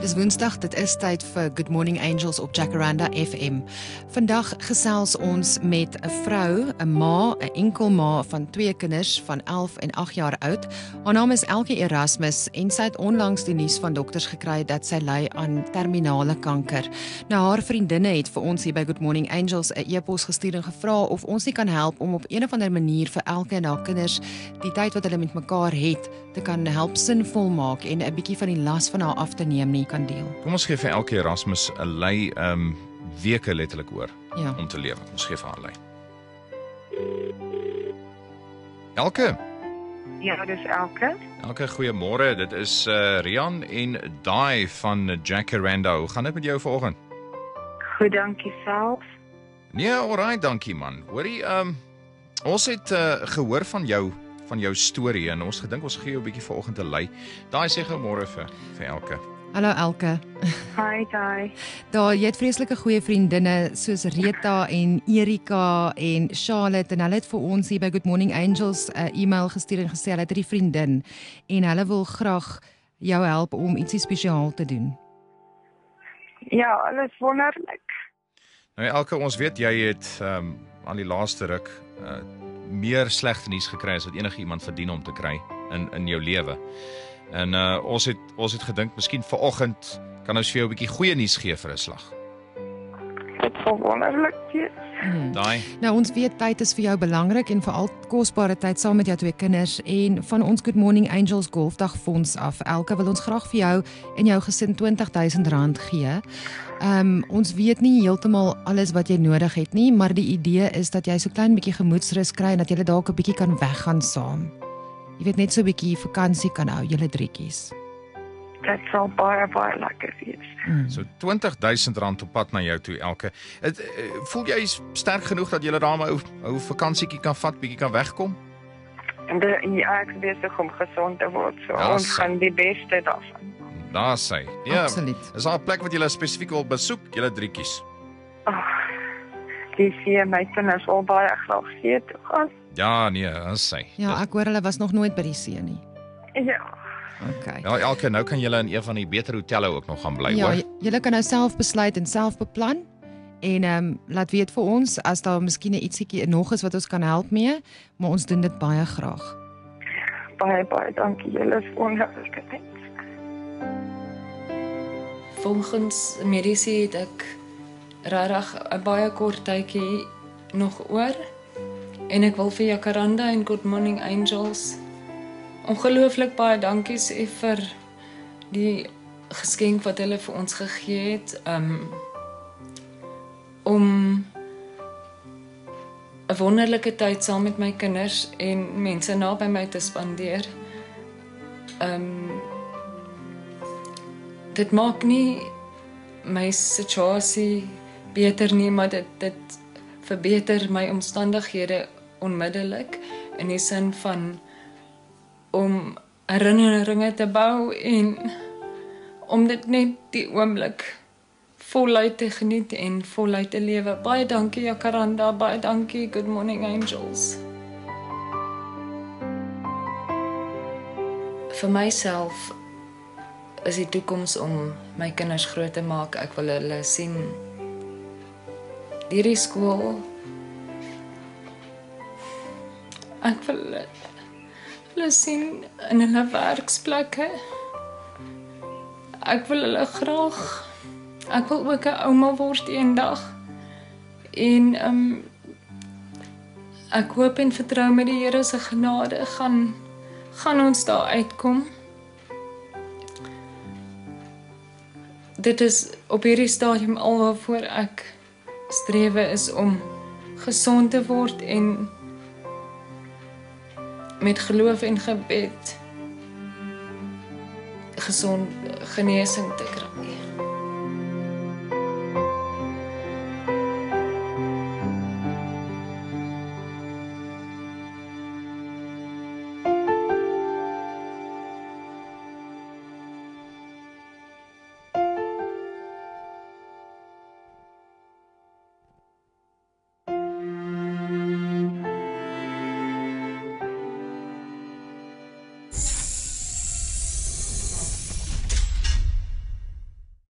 Dis Woensdag, dit is tyd vir Good Morning Angels op Jacaranda FM. Vandag gesels ons met 'n vrou, 'n ma, 'n enkelma van 2 kinders van 11 en 8 jaar oud. Haar naam is Elke Erasmus en sy het onlangs die nuus van dokters gekry dat sy ly aan terminale kanker. Nou haar vriendinne het vir ons hier by Good Morning Angels 'n e-pos gestuur en gevra of ons nie kan help om op een of ander manier vir Elke en haar kinders die tyd wat hulle met mekaar het te kan help sinvol maak en 'n bietjie van die las van haar af te neem nie kan deel. Kom ons gee vir Elke Erasmus 'n lei weke letterlik oor om te lewe. Ons gee vir haar lei. Elke? Ja, dis Elke. Elke, goeiemôre. Dit is Rian en Dai van Jacaranda. Hoe gaan dit met jou vanoggend? Goed, dankie self. Nee, alright, dankie man. Hoorie, ons het gehoor van jou storie en ons gedink ons gee jou 'n bietjie vanoggend 'n lei. Dai sê goeiemôre vir Elke. Hallo Elke. Hi, Dai. Daar, jy het vreeslike goeie vriendinne soos Rita en Erika en Charlotte en hulle het vir ons hier by Good Morning Angels 'n e-mail gestuur en gesê hulle het 'n vriendin en hulle wil graag jou help om ietsie spesiaal te doen. Ja, alles wonderlik. Nou Elke, ons weet jy het aan die laaste ruk meer slegte nuus gekry as wat enige iemand verdien om te kry in jou lewe. En ons het gedink miskien vanoggend kan ons vir jou 'n bietjie goeie nuus gee vir 'n slag. Dit sal wonderlik wees. Daai. Nou ons weet tyd is vir jou belangrik en veral kosbare tyd saam met jou 2 kinders en van ons Good Morning Angels Golfdag Fonds af. Elke wil ons graag vir jou en jou gesin R20,000 gee. Ons weet nie heeltemal alles wat jy nodig het nie, maar die idee is dat jy so klein bietjie gemoedsrus kry en dat julle dalk 'n bietjie kan weggaan saam. Jy weet net so 'n bietjie vakansie kan hou, julle drietjies. Dit sal baie lekker wees. So R20,000 op pad na jou toe, Elke. Voel jy sterk genoeg dat jy daar 'n ou vakansietjie kan vat, bietjie kan wegkom? En ek is besig om gesond te word, so Ja, ons gaan die beste daarvan. Daar sê. Ja. Absoluut. Is daar 'n plek wat jy spesifiek wil besoek, julle drietjies? Die vier my kinders al baie graag see toe gaan. Ja, nee, as sê. Ja, ek hoor hulle was nog nooit by die see nie. Ja. Okay. Ja, Elke, nou kan julle in een van die beter hotelle ook nog gaan bly, Ja, hoor. julle kan nou self besluit en self beplan en laat weet vir ons as daar miskien ietsiekie nog is wat ons kan help mee, maar ons doen dit baie graag. Baie dankie. Julle is wonderlik. Volgens mediese het ek regtig 'n baie kort tydjie nog oor en ek wil vir Jacaranda en Good Morning Angels ongelooflik baie dankie sê vir die geskenk wat hulle vir ons gegee het om 'n wonderlike tyd saam met my kinders en mense naby my te spandeer. Dit maak nie my situasie beter nie, maar dit verbeter my omstandighede onmiddellik in die sin van om herinneringe te bou en om dit net die oomblik voluit te geniet en voluit te lewe. Baie dankie Jacaranda, baie dankie Good Morning Angels. Vir myself is die toekoms om my kinders groot te maak. Ek wil hulle sien deur die skool. Ek wil hulle sien in hulle werksplekke. Ek wil hulle graag. Ek wil ook 'n ouma word eendag. En ek hoop en vertrou met die Here se genade gaan ons daar uitkom. Dit is op hierdie stadium al waarvoor ek strewe is om gesond te word en met geloof en gebed gesond genesing te kry.